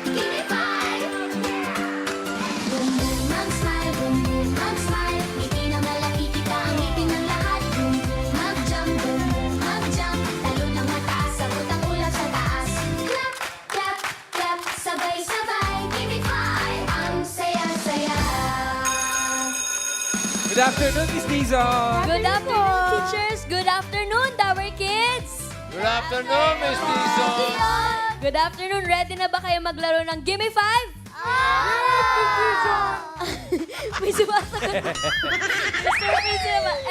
give me five. Boom boom mag-smile, boom boom mag-smile. Ngiti na malaki kita ang ngiti ng lahat. Boom boom mag-jump, talo ng mataas, sabot ang ulap sa taas. Clap, clap, clap, sabay-sabay, give me five. Ang saya-saya. Good afternoon, Miss Dizon. Good afternoon, teachers. Good afternoon, Tower Kids. Good afternoon, Miss Dizon. Good afternoon. Ready na ba kayo maglaro ng Gimme 5? May sumasagot.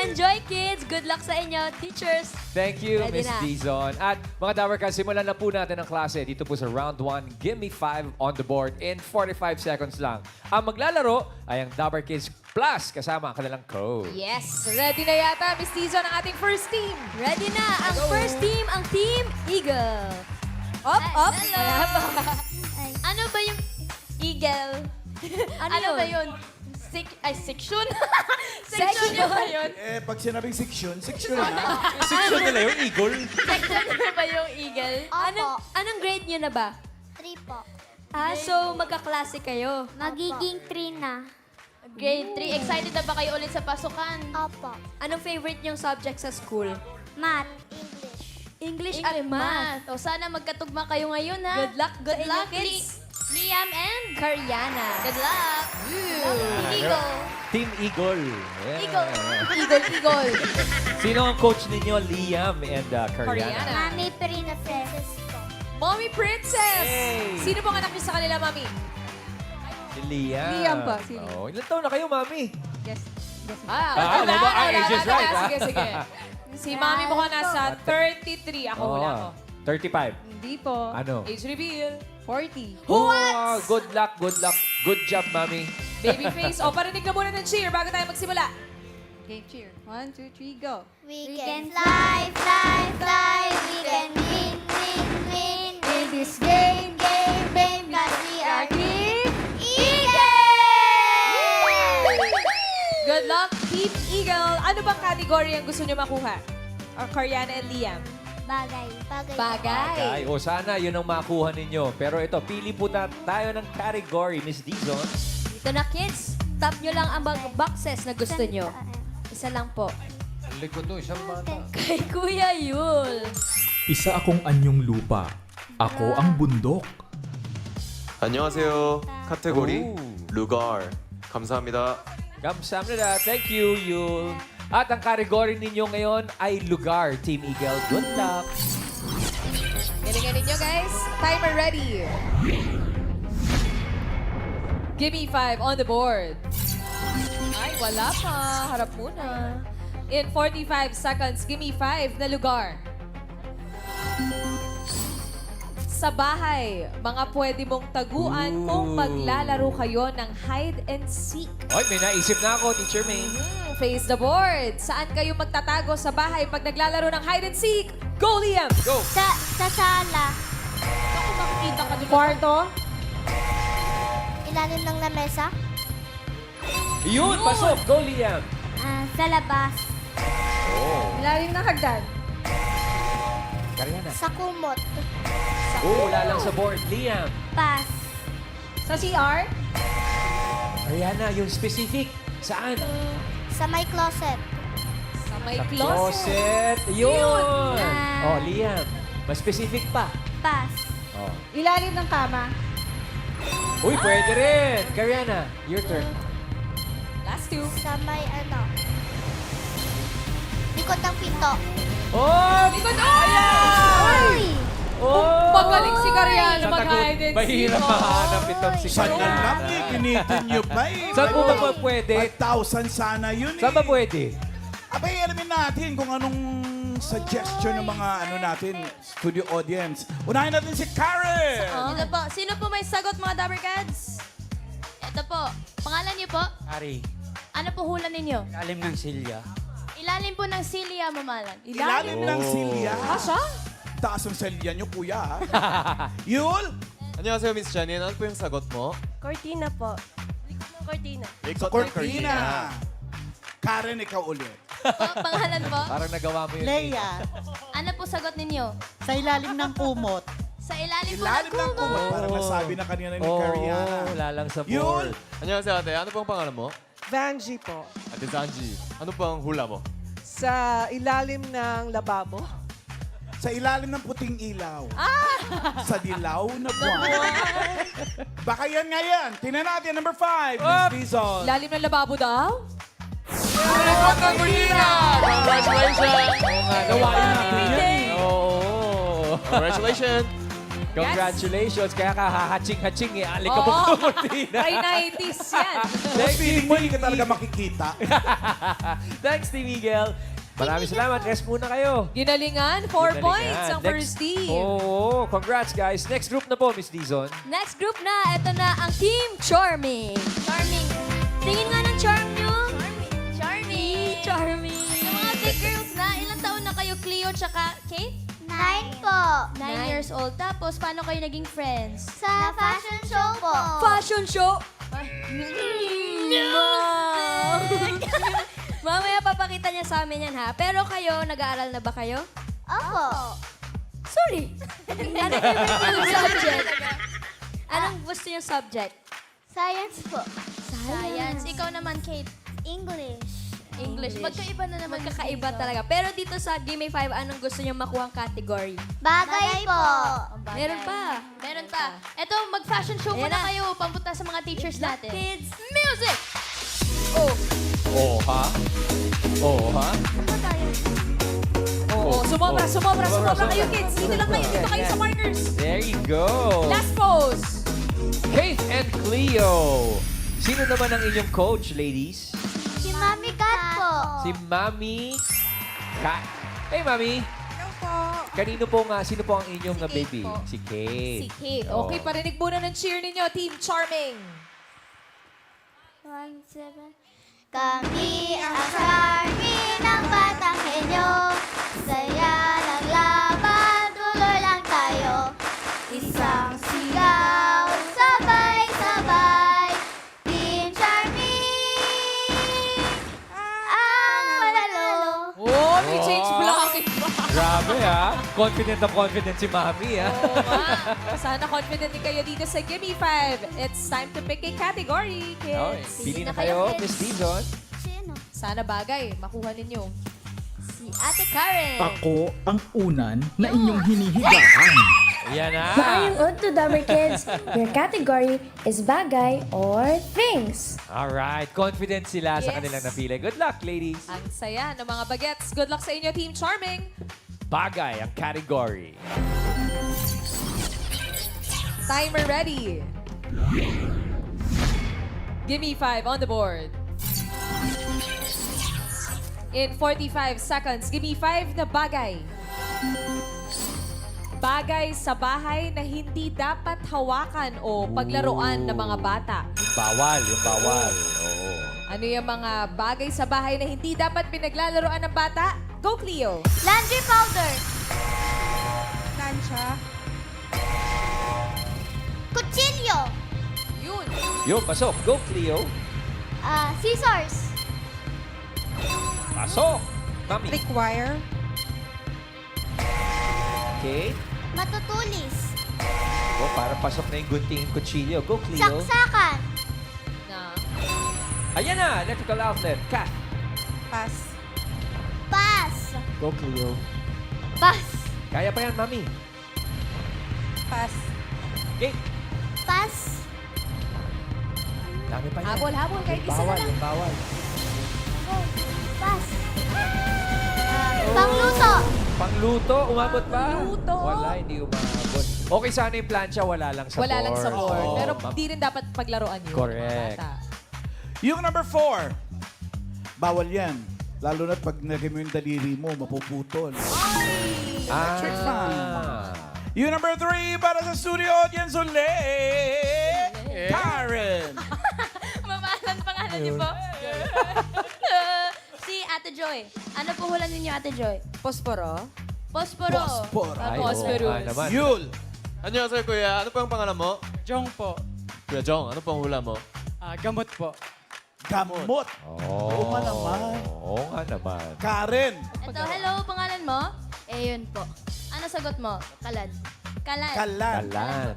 Enjoy, kids. Good luck sa inyo, teachers. Thank you, Ready Miss na. Dizon. At mga Dawarkas, simulan na po natin ang klase dito po sa Round 1. Give me 5 on the board in 45 seconds lang. Ang maglalaro ay ang Dabar Kids Plus kasama ang kanilang code. Yes, ready na yata, Miss Dizon, ang ating first team. Ready na. Ang first team, ang Team Eagle. Up, up. Wala pa. Ano ba yung eagle? Ano ba yun? yun? Section? Section. Yun ba yun? Pag sinabing section na. Section nila yung Eagle. Section na ba yung eagle? Anong grade nyo na ba? 3 po. So magkaklase kayo. Magiging 3 na. Grade 3. Excited na ba kayo ulit sa pasukan? Opo. Anong favorite nyong subject sa school? Math. English at math. O sana magkatugma kayo ngayon, ha? Good luck, Good sa inyo, luck, kids. Liam and Karyana. good luck. Eagle. Team Eagle. Yeah. Eagle. Eagle. Sino ang coach ninyo? Liam and Karyana. Karyana. Mami Princess po. Mommy Princess. Hey. Sino pong anak niyo sa kanila, Mami? Si Liam. Liam pa, si Liam. Oh, ilan taon na kayo, Mami? Sige, right, ha? sige. Si Mami mo ko nasa 33. Ako Oo. hula ko. 35. Hindi po. Ano? Age reveal. 40. Oh, good luck, good luck. Good job, Mami. Babyface. O, parinig na muna ng cheer bago tayo magsimula. Game cheer. 1, 2, 3, go. We can fly, fly, fly. We can win, win, win. In this game, game, cause we are Team Eagle! Good luck, Team Eagle. Ano bang category ang gusto niyo makuha? Karyana and Liam. Bagay. Bagay. Ay, o sana yun ang makuha ninyo. Pero ito, pili po tayo ng category, Miss Dizon. Dito na, kids. Tap nyo lang ang mga boxes na gusto nyo. Isa lang po. Ang likod to, isang bata. Kay Kuya Yul. Isa akong anyong lupa. Ako ang bundok. 안녕하세요. 카테고리 오. 루갈. 감사합니다. Kamsahamnida. Thank you, Yul. At ang category ninyo ngayon ay lugar, Team Eagle. Good luck. Galingan ninyo, guys. Timer ready. Give me 5 on the board. Ay, wala pa. Harap muna. In 45 seconds, give me 5 na lugar. Sa bahay, mga pwede mong taguan kung maglalaro kayo ng hide and seek. Oy, may naisip na ako, Teacher May. Face the board. Saan kayo magtatago sa bahay pag naglalaro ng hide and seek? Go, Liam! Go! Sa sala. Ako makikita ka dito. Kwarto. Ilalim ng lamesa. Yun, pasok. Go, Liam. Sa labas. Ilalim ng hagdan. Karyana. Sa kumot. Wala lang sa board. Liam. Pass. Sa CR. Karyana, yung specific. Saan? Sa may closet. Sa may Sa closet. closet. Yun. Ah. Oh, Liam. Mas specific pa. Pass. Oh. Ilalim ng kama. Uy, pwede rin. Karyana, your turn. Last two. Sa may likod ng pinto. Oh! Likod. Ay! Oh! Magaling si Karyana Sa mag-hide and mahirap seek. mahanap itong si Sana Karyana. lang pinitin nyo pa eh. Saan po ba pwede? 5,000 sana yun eh. Saan ba pwede? Abay, alamin natin kung anong suggestion ng mga natin, studio audience. Unahin natin si Karen! Ito po. Sino po may sagot, mga Dabarkads? Ito po. Pangalan niyo po? Ari, Ano po hula ninyo? alim ng silya. Ilalim po ng Celia Mamalan. Ilalim ng silya. Siya? Taas ang silya nyo, kuya. Ha? Yul! 안녕하세요, 미스 자니엔. ano po yung sagot mo? Cortina po. Likod ng cortina. Sa Cortina. Karen, ikaw ulit. Pangalan po? Parang nagawa mo yun. Leia, Ano po sagot ninyo? sa ilalim ng kumot. Sa ilalim po Ilalim ng kumot. Parang nasabi na kanina ni Kariana. wala lang sa Yun. board. 안녕하세요, ate. Ano pong pangalan mo? Vanji po. Ate Zanji. Ano pang hula mo? Sa ilalim ng lababo. Sa ilalim ng puting ilaw. Sa dilaw na buwan. Baka yan nga yan. Tingnan natin, number 5, Miss Dizon. Lalim ng lababo daw? Congratulations! Gawain natin yan. Oo. Congratulations! Congratulations. Kaya ka hahaching-haching eh. Alik ka Oo. po sa Martina. Try 90s yan. Next, feeling mo, hindi ka talaga makikita. Thanks, Team Eagle. Maraming salamat. Rest muna kayo. Ginalingan, 4 Ginalingan. points ang Next- first team. Oo. Congrats, guys. Next group na po, Miss Dizon. Next group na, ito na ang Team Charming. Charming. Tingin nga ng charm nyo. Charming. Charming. Yung mga big girls na, ilang taon na kayo, Cleo tsaka Kate? 9 po. 9 years old. Tapos, paano kayo naging friends? Sa fashion show po. Fashion show. Mamaya papakita niya sa amin yan ha. Pero kayo, nag-aaral na ba kayo? Opo. Sorry. Ano favorite yung subject? Anong gusto yung subject? Science po. Science. Ikaw naman, Kate. English. English. Magkaiba na naman. Magkakaiba talaga. Pero dito sa Gimme 5, anong gusto niyong makuhang category? Bagay po. Meron pa. Meron pa. Eto, mag-fashion show Ayan muna na. kayo. Pampunta sa mga teachers natin. Kids. Music! Oh, ha? Oh, ha? Oo, sumobra kayo, kids. Dito lang kayo, dito kayo sa markers. There you go. Last pose. Kate and Cleo. Sino naman ang inyong coach, ladies? Si Mami Kat po. Si Mami Kat. Hey, Mami. Kanino po nga, sino po ang inyong Si Kate baby? po. Si Kate. Si Kate. Oh. Okay, parinig muna ng cheer ninyo, Team Charming. 1, 7. Kami ang charming ng batang henyo. Saya ng laban, tuloy lang tayo. Isang sigaw, sabay-sabay. Team Charming ang manalo. Oh, may change blocking pa. Grabe, ha? Confident na confident si Mami, ha? Oo nga. Sana confident din kayo dito sa Gimme 5. It's time to pick a category, Okay. kids. Pili na na kayo, kayo, kids. Miss Dizon. Sino? Sana bagay, makuha ninyo. Si Ate Karen. Ako ang unan na inyong hinihigaan. Yan na. Maayong on to Dumber Kids. Your category is bagay or things. Alright, confident sila sa Yes. kanilang napili. Good luck, ladies. Ang saya ng mga bagets. Good luck sa inyo, Team Charming. Bagay ang category. Timer ready. Gimme 5 on the board. In 45 seconds, gimme 5 na bagay. Bagay sa bahay na hindi dapat hawakan o paglaruan ng mga bata. Yung bawal. Oo. Ano yung mga bagay sa bahay na hindi dapat pinaglalaroan ng bata? Go, Cleo! Laundry powder. Tansya. Kutsilyo. Yun. Yo, pasok. Go, Cleo. Scissors. Pasok. Mami. Wire. Okay. Matutulis. Go, para pasok na yung gunting and kutsilyo. Go, Cleo. Saksakan. Na. Ayan na, electrical outlet. Cat. Pass. Pass. Go, Cleo. Pass. Kaya pa yan, Mami. Pass. Okay. Pass. Dami pa yan. Habol, kahit isa na Bawal, lang. yung bawal. Go. Pass. Pangluto. Pangluto, umabot ba? Pangluto. Wala, hindi umabot. Okay sana yung plancha, wala lang sa Wala board. lang sa board. Oo, Pero ma'am. di rin dapat paglaruan yun. Correct. Mga bata. Yung number 4, bawal yan. Lalo na't pag nagay mo yung daliri mo, mapuputol. Electric fan. Yung number 3, para sa studio audience ulit, Karen. Pangalan niyo po? Si Ate Joy. Ano po hulan ninyo, Ate Joy? Posporo? Posporo. Posporo. Ay, Posporo. oo nga naman. Yul. 안녕하세요, kuya. Ano po ang pangalan mo? Jong po. Kuya Jong, ano pong hula mo? Gamot po. Gamot. Oo nga naman. Oo nga naman. Karen. Ito, hello, pangalan mo? Eh, yun po. Ano sagot mo, Kalad? Kalan. Kalan. Kalan.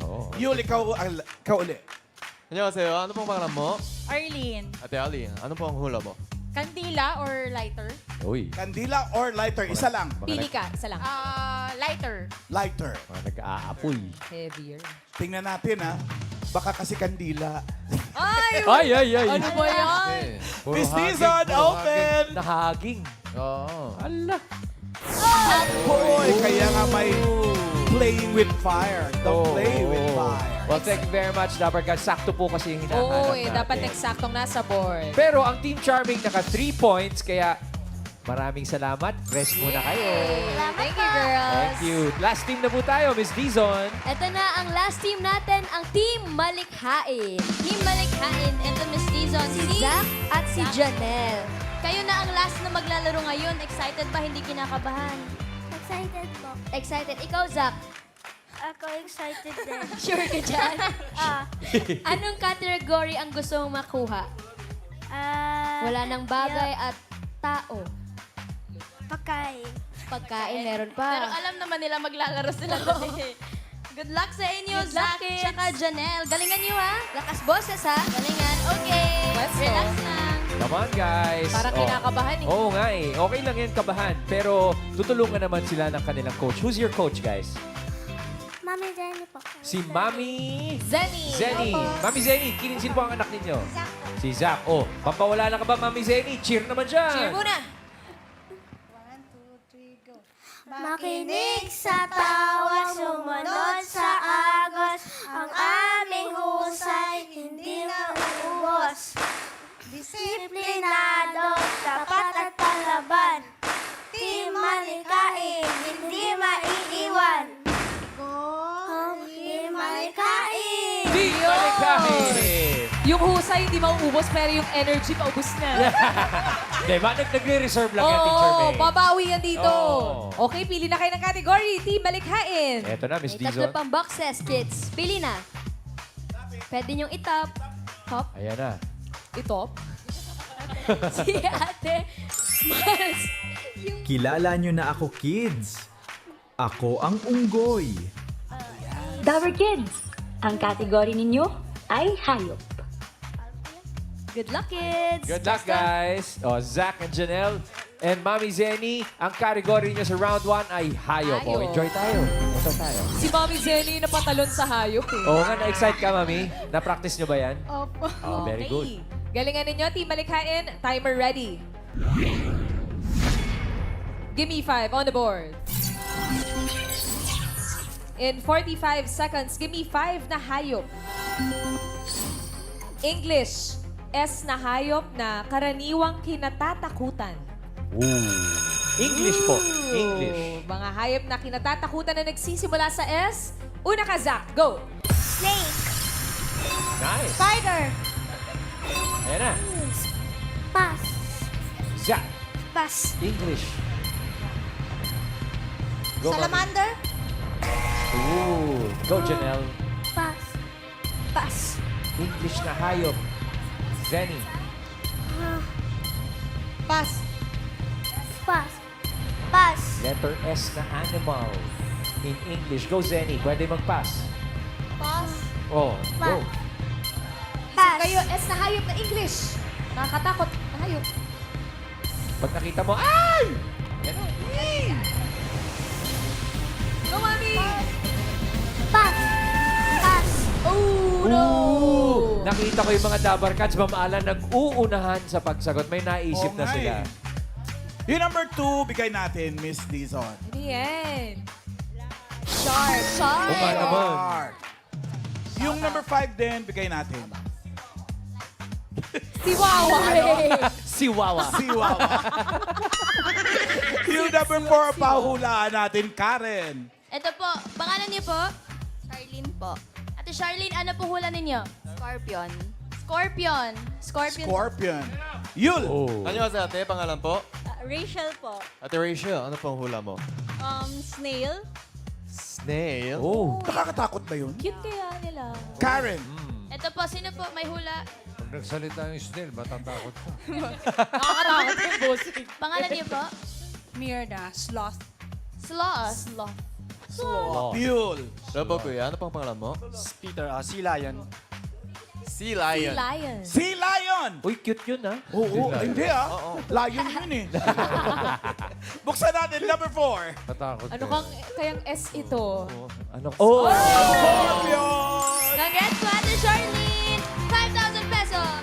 Oo. Yul, ikaw uli. 안녕하세요. ano pong pangalan mo? Arlene. Ate Ali, ano pong hula mo? Kandila or lighter? Uy. Kandila or lighter? Isa lang. Pili ka, isa lang. Lighter. Lighter. Mga nag-aapoy. Heavier. Tingnan natin ha. Baka kasi kandila. Ay! Ay! Ano ba yan? Eh, puro Miss haging, Dizon, puro open! Nahaging. haging. Oo. Ala. Hoy, kaya nga may playing with fire. Don't play with fire. Well, thank you very much, Dapper Cats. Sakto po kasi yung hinahanap Oo, natin. dapat eksaktong nasa board. Pero ang Team Charming naka 3 points, kaya maraming salamat. Rest muna kayo. Thank you, girls. Thank you. Last team na po tayo, Miss Dizon. Ito na ang last team natin, ang Team Malikhain. Team Malikhain. Ito, Miss Dizon. Si Zach at si Janelle. Kayo na ang last na maglalaro ngayon. Excited ba? Hindi kinakabahan? Excited po. Excited. Ikaw, Zach. Ako excited din. Sure ka dyan? Anong category ang gusto mong makuha? Wala nang bagay at tao. Pagkain. Pagkain, meron pa. Pero alam naman nila maglalaro sila kasi. Good luck sa inyo, Good luck, Zach, kids. tsaka Janelle. Galingan niyo, ha? Lakas boses, ha? Galingan. Okay. Let's go. Relax lang. Come on, guys. Parang Oh. kinakabahan eh. Oo nga eh. Okay lang yan, kabahan. Pero tutulungan naman sila ng kanilang coach. Who's your coach, guys? Mami Jenny po. Si Mami Zenny. Zenny. Mami Zenny, sino po ang anak ninyo? Si Zach. Oh, pampawala na ka ba, Mami Zenny? Cheer naman dyan. Cheer muna. Makinig sa tawag, sumunod sa agos. Ang aming husay, hindi na uubos. Disiplinado, tapat at palaban. Team Malikhain, hindi maiiwan. Team Malikhain! Di Malikhain. Yung husay hindi mauubos pero yung energy paubos na. Diba? Nagre-reserve lang yan, Teacher Oo, May. babawi yan dito. Oo. Okay, pili na kayo ng category. Team Malikhain. Eto na, Miss May tatlo Dizon. pang boxes, kids. Pili na. Pwede niyong itop. Hop. Ayan na. Ito. Si ate. Mas. Kilala nyo na ako, kids. Ako ang unggoy. Dabber Kids, ang kategory ninyo ay hayop. Good luck, kids. Good luck, guys. Oh, Zach and Janelle and Mami Zenny, ang category niyo sa round 1 ay hayop. Oh, Hayop. enjoy tayo. Enjoy tayo. Si Mami Zenny na patalon sa hayop eh. Oo nga, na-excite ka, Mami. Na-practice nyo ba yan? Opo. Oh, very good. Galingan ninyo, Team Malikhain. Timer ready. Give me 5 on the board. In 45 seconds, give me 5 na hayop. English, S na hayop na karaniwang kinatatakutan. English po. English. Mga hayop na kinatatakutan na nagsisimula sa S. Una ka, Zach. Go! Snake. Nice. Spider. Ayan na. Pass. Zach. Pass. English. Go, Mami. Salamander. Ooh. Go, Janelle. Pass. Pass. English na hayop. Zenny. Pass. Pass. Pass. Letter S na animal. In English. Go, Zenny. Pwede mag-pass. Pass. Oh, go. Pass. Kayo, S na hayop na English. Nakakatakot na hayop. Pag nakita mo, ay! Yan. Go, Mami! Pass. Pass. Oh, no! Nakita ko yung mga Dabber Cats, mamaalan, nag-uunahan sa pagsagot. May naisip Oo na nga sila. eh. Yung number 2, bigay natin, Miss Dizon. Ano yan? Shark. Shark. Uma naman. Shark. Yung number 5 din, bigay natin. Si Wawa eh. Si Wawa. Si Wawa. Yung number 4, pahulaan natin, Karen. Ito po. Pangalan niyo po? Charlene po. Ate Charlene, ano po hula ninyo? Scorpion. Scorpion. Scorpion. Scorpion. Yul. Oh. 안녕하세요, ate. Pangalan po? Rachel po. Ate Rachel, ano pong hula mo? Snail. Snail? Oh. Nakakatakot ba yun? Cute kaya nila. Karen. Ito po, sino po may hula? Pag nagsalita yung snail, matatakot ko. Nakakatakot yung bossing. Pangalan niyo po? Mirna, sloth. Sloth. Fuel. Ano po, kuya? Ano pang pangalan mo? Peter, Sea Lion. Sea Lion. Lion. Sea Lion. Uy, cute yun, ha? Oo, hindi Lion yun eh. Buksan natin, number 4. Natakot Ano eh. kang kayang S ito? Ano? Oh! Scorpion. Congrats po, Ate Charlene! 5,000 pesos!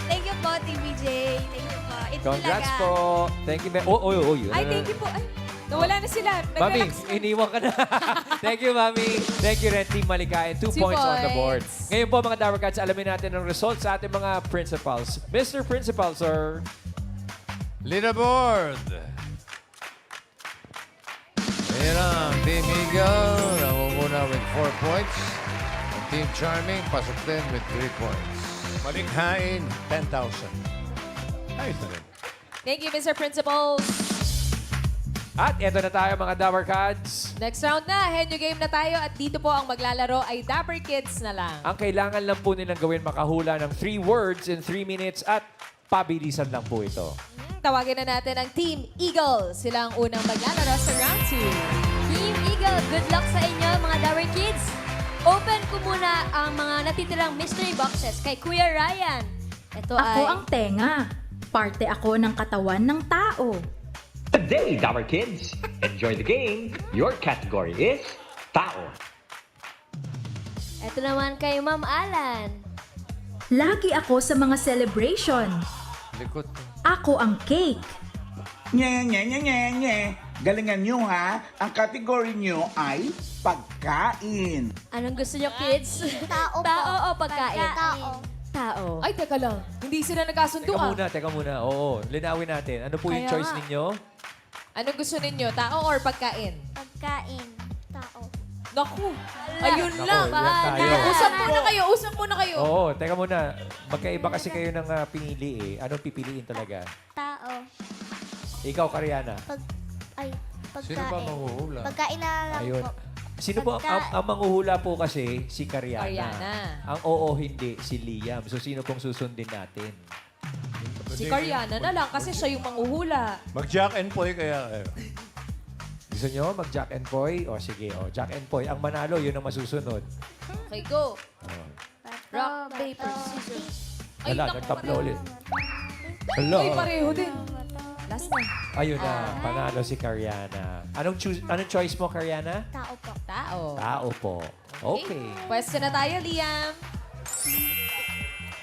Thank you po, TVJ. Thank you po. Ito Congrats talaga. po. Thank you, Oy. Ay, thank you po. Ay, nawala na sila. Mami, Nag-relax na. iniwan ka na. Thank you, Mami. Thank you, Red Team Malikayan. 2 2 points on the board. points. Ngayon po, mga Dower Cats, alamin natin ang results sa ating mga principals. Mr. Principal, sir. Leaderboard. Ayan ang Team Eagle. Nangunguna with 4 points. Ang Team Charming, pasok din with 3 points. Malikhain, 10,000. Ayos na rin. Thank you, Mr. Principals. At eto na tayo, mga Dower Cats. Next round na, henyo game na tayo at dito po ang maglalaro ay Dapper Kids na lang. Ang kailangan lang po nilang gawin makahula ng 3 words in 3 minutes at pabilisan lang po ito. Tawagin na natin ang Team Eagle. Sila ang unang maglalaro sa round 2. Team Eagle, good luck sa inyo, mga Dower Kids. Open ko muna ang mga natitirang mystery boxes kay Kuya Ryan. Ito Ako ay... ang tenga. Parte ako ng katawan ng tao. Today, Dower Kids, enjoy the game. Your category is Tao. Ito naman kay Ma'am Alan. Lagi ako sa mga celebration. Likot. Ako ang cake. Nye. Galingan nyo ha. Ang category nyo ay pagkain. Anong gusto nyo, kids? Tao po. Tao o pagkain? Tao. Tao. Ay, teka lang. Hindi sila nagkasundo Teka muna. Oo, linawin natin. Ano po yung Kaya choice nga. ninyo? Anong gusto ninyo? Tao or pagkain? Pagkain. Tao. Naku, ayun Naku, lang. yan tayo. Usap muna kayo. Oo, teka muna. Magkaiba kasi kayo ng pinili eh. Anong pipiliin talaga? Tao. Ikaw, Kariana. Pagkain. Sino ba mahuhula? Pagkain na lang Ayun. po. Sino po? Ang manghuhula po kasi si Kariana. Kariana. Ang oo, hindi, si Liam. So, sino pong susundin natin? Si Kariana na lang kasi siya yung manghuhula. Mag-Jack and Poy kaya kayo. Gusto nyo mag-Jack and Poy? O sige, Jack and Poy. Ang manalo, yun ang masusunod. Okay, go. Rock, paper, scissors. Ay, Wala, naku, nagtaplo pareho. ulit. Hello. Ay, pareho din. Last na. Ayun na, panalo si Kariana. Anong choice mo, Kariana? Tao po. Tao. Tao po. Okay. Pwesto na tayo, Liam.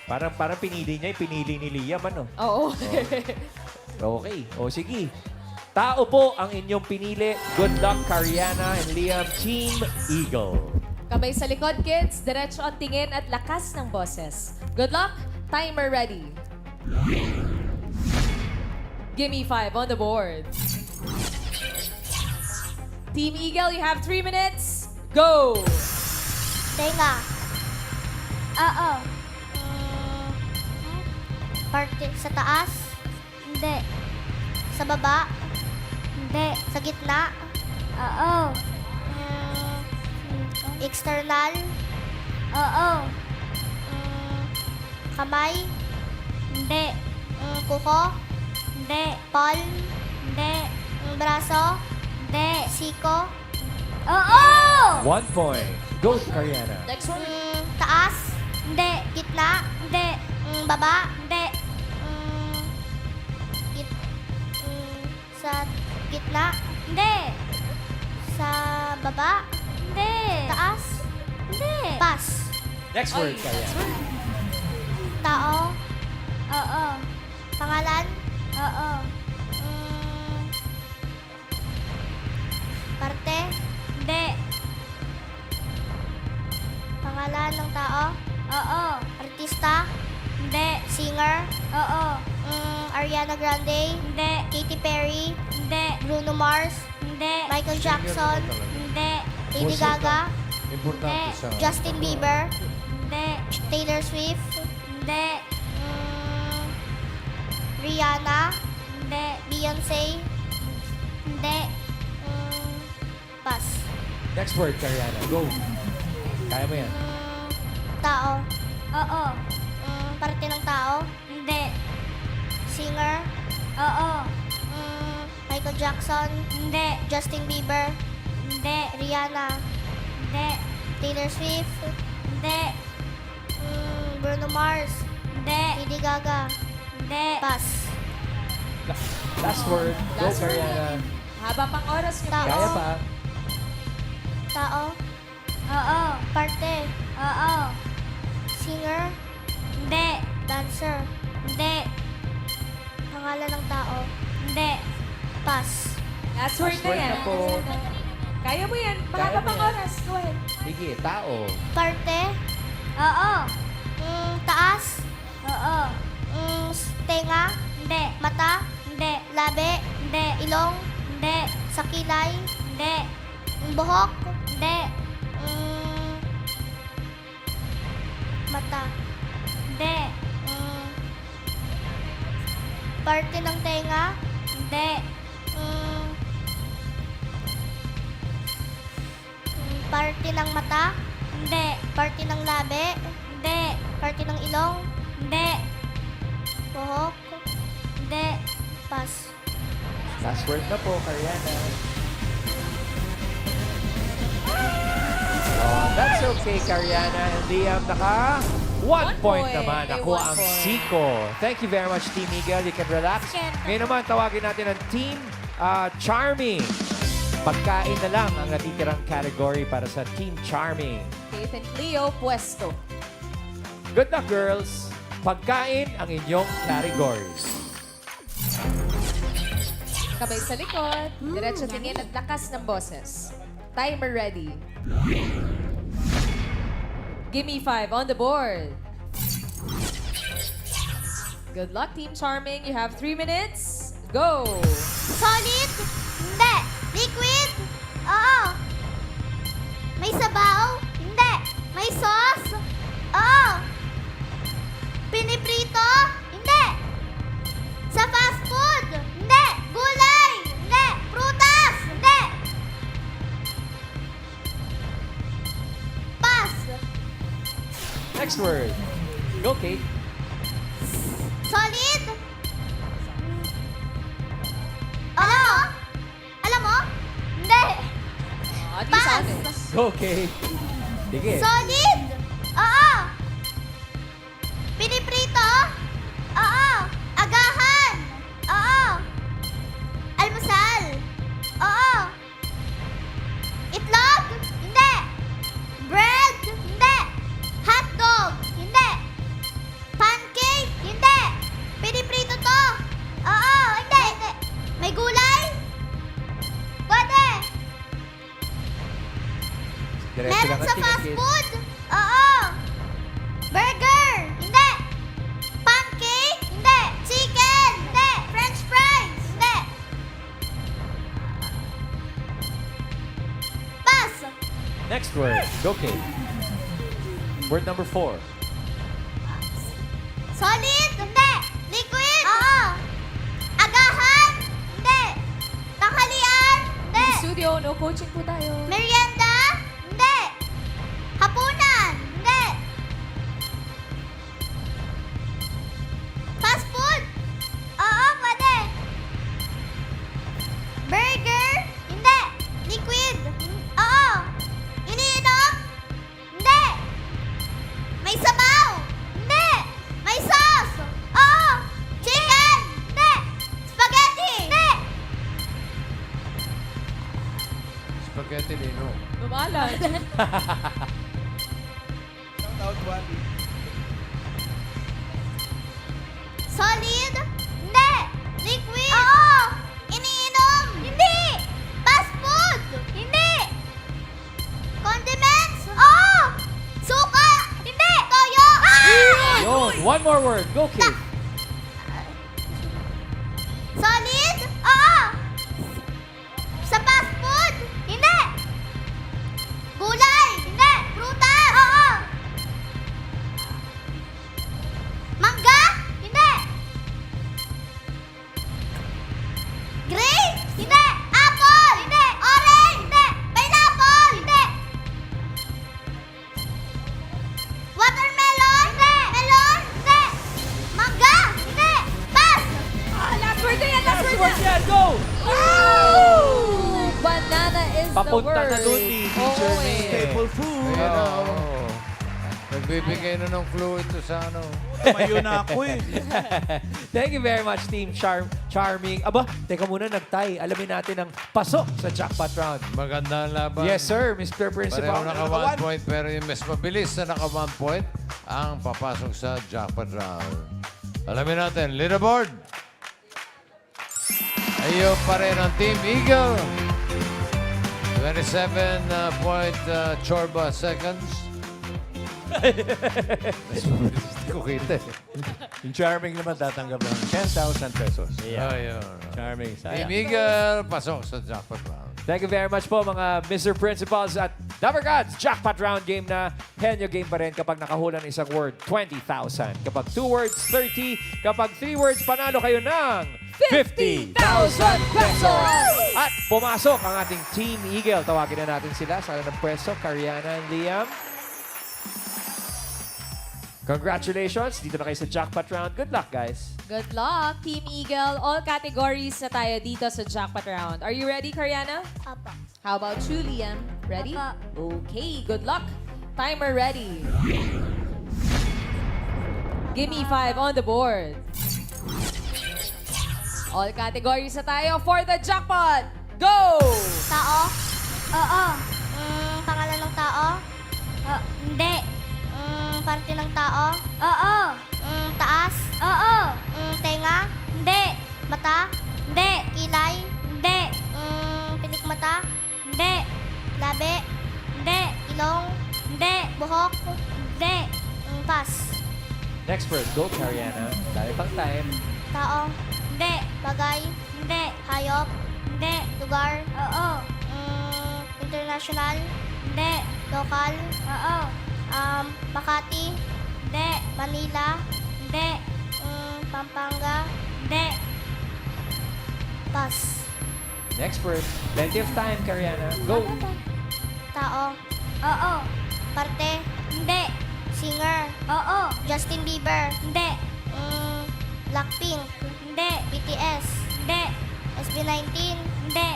Parang pinili niya, pinili ni Liam, ano? Oo. Okay. O sige. Tao po ang inyong pinili. Good luck, Kariana and Liam. Team Eagle. Kamay sa likod, kids. Diretso ang tingin at lakas ng boses. Good luck. Timer ready. Gimme 5 on the board. Team Eagle, you have 3 minutes. Go! Tenga. Oo. Parte sa taas? Hindi. Sa baba? Hindi. Sa gitna? Oo. External? Oo. Kamay? Hindi. Kuko? Hindi. Palm? Hindi. Braso? Hindi. Siko? Oo! 1 point. Go, Kariana. Next one. Taas? Hindi. Gitna? Hindi. Baba? Hindi. Sa gitna? Hindi. Sa baba? Hindi. Taas? Hindi. Pass. Next word, Kariana. Tao? Oo. Pangalan? Oo. Parte? Hindi. Pangalan ng tao? Oo. Artista? Hindi. Singer? Oo. Ariana Grande? Hindi. Katy Perry? Hindi. Bruno Mars? Hindi. Michael Jackson? Hindi. Lady Gaga? Importante sa... Justin Bieber? Hindi. Taylor Swift? Hindi. Rihanna? Hindi. Beyonce? Hindi. Pass. Next word, Kariana. Go. Kaya mo yan. Tao? Oo. Parte ng tao? Hindi. Singer? Oo. Michael Jackson? Hindi. Justin Bieber? Hindi. Rihanna. Hindi. Taylor Swift. Hindi. Bruno Mars. Hindi. Lady Gaga. Hindi. Pass. Last word. Go, Last word. Kariana. Haba pang oras niyo. Tao. Kaya pa. Tao. Oo. Parte. Oo. Singer. Hindi. Dancer. Hindi. Pangalan ng tao. Hindi. Pass. Last word na word yan. na po. Kaya mo yan. Kaya Mahaba mo pang yan. oras. Go ahead. Sige, tao. Parte. Oo. Taas. Oo. Tenga. Hindi. Mata. Hindi. Labi. Hindi. Ilong. Hindi. Sa kilay. Hindi. Buhok. Hindi. Mata. Hindi. Parte ng tenga. Hindi. Parte ng mata. Hindi. Parte ng labi. Hindi. Parte ng ilong. Hindi. Buhok. Hindi. Pass. Last word na po, Kariana. Oh, that's okay, Kariana. And Liam, naka 1 point point. naman. May Ako 1 ang point. Siko. Thank you very much, Team Miguel. You can relax. Ngayon naman, tawagin natin ang Team Charming. Pagkain na lang ang natitirang category para sa Team Charming. Faith and Cleo, pwesto. Good luck, girls. Pagkain ang inyong categories. Kamay sa likod. Diretso tingin at lakas ng boses. Timer ready. Gimme 5 on the board. Good luck, Team Charming. You have 3 minutes. Go! Solid? Hindi. Liquid? Oo. May sabaw? Hindi. May sauce? Oo. Piniprito? Hindi. Sa fast food? Hindi. Gulay? Hindi. Prutas? Hindi. Pass. Next word. Go, Kate. Solid? Alam mo? Alam mo? Hindi. At least Pass. honest. Go, Kate. Sige. Solid? Oo. Piniprito? Oo. Agahan? Oo. Almusal? Oo. Itlog? Hindi. Bread? Hindi. Hotdog? Hindi. Pancake? Hindi. Piniprito to? Oo. Hindi. Hindi. May gulay? Pwede. Diretso Meron lang ang sa tingin, fast Kate. food? Oo. Burger? Hindi. Pancake? Hindi. Chicken? Hindi. French fries? Hindi. Pass. Next word. Go, Kate. Word number 4. Solid? Hindi. Liquid? Oo. Agahan? Hindi. Tanghalian? Hindi. Studio, no coaching po tayo. Merienda? Hindi. Hapunan? Hindi. Fast food? Oo, pwede. Burger? Hindi. Liquid? Oo. Iniinom? Hindi. May sabaw? Hindi. May sauce? Oo. Chicken? Hindi. Spaghetti? Hindi. Spaghetti Nino. Lumalan. Solid? Hindi. Liquid? Oo. Iniinom? Hindi. Fast food? Hindi. Condiments? Oo. Suka? Hindi. Toyo? Yun. One more word. Go, Kate. Solid? Oo. Sa fast food? Hindi. Gulay? Hindi. Prutas? Oo. Mangga? Hindi. Grape? Hindi. Apple? Hindi. Orange? Hindi. Pineapple? Hindi. Watermelon? Hindi. Melon? Hindi. Mangga? Papunta na word? doon ni Teacher Oo, May. Staple food. Ayan na, oh. Nagbibigay na ng clue ito sa ano. Tumayo na ako eh. Thank you very much, Team Charming. Aba, teka muna, nagtay. Alamin natin ang pasok sa jackpot round. Maganda ang laban. Yes, sir, Mr. Pareho Principal. naka 1 point, pero yung mas mabilis na naka 1 point ang papasok sa jackpot round. Alamin natin, leaderboard. Ayun pa rin ang Team Eagle. 27 Chorba seconds. Hindi ko kita. Yung Charming naman tatanggap ng 10,000 pesos. Ayun. Charming, Team Eagle, pasok sa jackpot round. Thank you very much po mga Mr. Principals at Dapper Gods. Jackpot round game na. Henyo game pa rin kapag nakahula ng isang word, 20,000. Kapag 2 words, 30. Kapag 3 words, panalo kayo ng 50,000 pesos! At pumasok ang ating Team Eagle. Tawagin na natin sila. Sala ng pwesto, Kariana and Liam. Congratulations! Dito na kayo sa jackpot round. Good luck, guys. Good luck, Team Eagle. All categories na tayo dito sa jackpot round. Are you ready, Kariana? Apa. How about you, Liam? Ready? Apa. Okay, good luck. Timer ready. Give me 5 on the board. All categories na tayo for the jackpot. Go! Tao? Oo. Pangalan ng tao? Hindi. Parte ng tao? Oo. Taas? Oo. Tenga? Hindi. Mata? Hindi. Kilay? Hindi. Pilik mata? Hindi. Labi? Hindi. Ilong? Hindi. Buhok? Hindi. Pass. Next word, go, Kariana. Dahil pang time. Tao? Hindi. Bagay? Hindi. Hayop? Hindi. Lugar? Oo. International? Hindi. Local? Oo. Makati? Hindi. Manila? Hindi. Pampanga? Hindi. Pass. Next word, plenty of time, Kariana. Go! Tao? Oo. Parte? Hindi. Singer? Oo. Justin Bieber? Hindi. Blackpink? Hindi. BTS? Hindi. SB19? Hindi.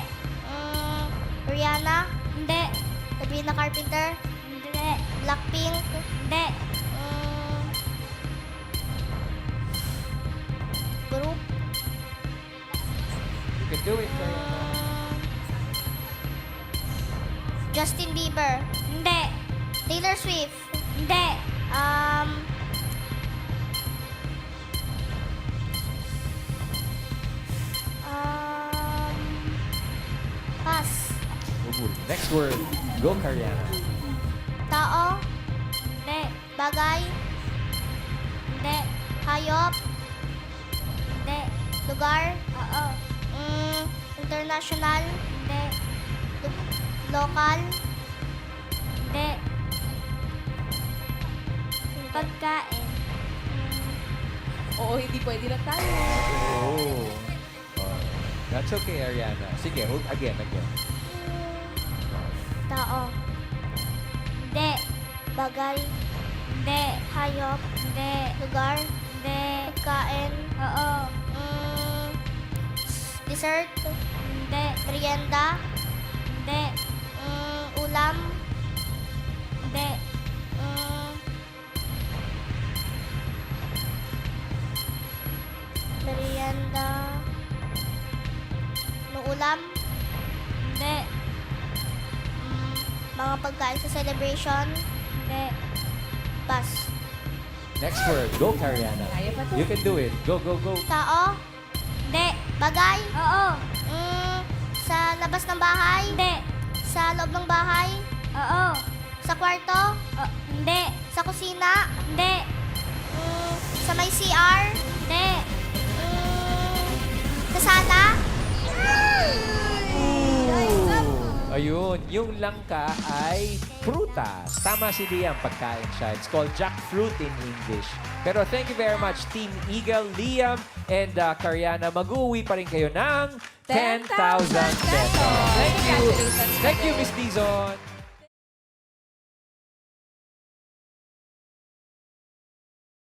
Rihanna? Hindi. Sabrina Carpenter? Hindi. Blackpink? Hindi. Group? You can do it, Kariana. Justin Bieber? Hindi. Taylor Swift? Hindi. Pass. Next word, go, Kariana. Tao? Hindi. Bagay? Hindi. Hayop? Hindi. Lugar? Oo. International? Hindi. Local? Hindi. Pagkain? Oo, hindi pwede lang tayo. Oh. That's okay, Ariana. Sige, again. Tao? Hindi. Bagay? Hindi. Hayop? Hindi. Lugar? Hindi. Pagkain? Oo. Dessert? Hindi. Merienda? Hindi. Ulam? Hindi. Merienda? No ulam? Hindi. Mga pagkain sa celebration? Hindi. Pass. Next word, go, Kariana. Kaya pa to. You can do it. Go. Tao? Hindi. Bagay? Oo. Sa labas ng bahay? Hindi. Sa loob ng bahay? Oo. Sa kwarto? Hindi. Sa kusina? Hindi. Sa may CR? Hindi. Sa sala? Ayun, yung langka ay prutas. Tama si Liam, pagkain siya. It's called jackfruit in English. Pero thank you very much, Team Eagle, Liam, and Kariana. Mag-uwi pa rin kayo ng 10,000 pesos. Thank you. Congratulations. Thank you, Miss Dizon.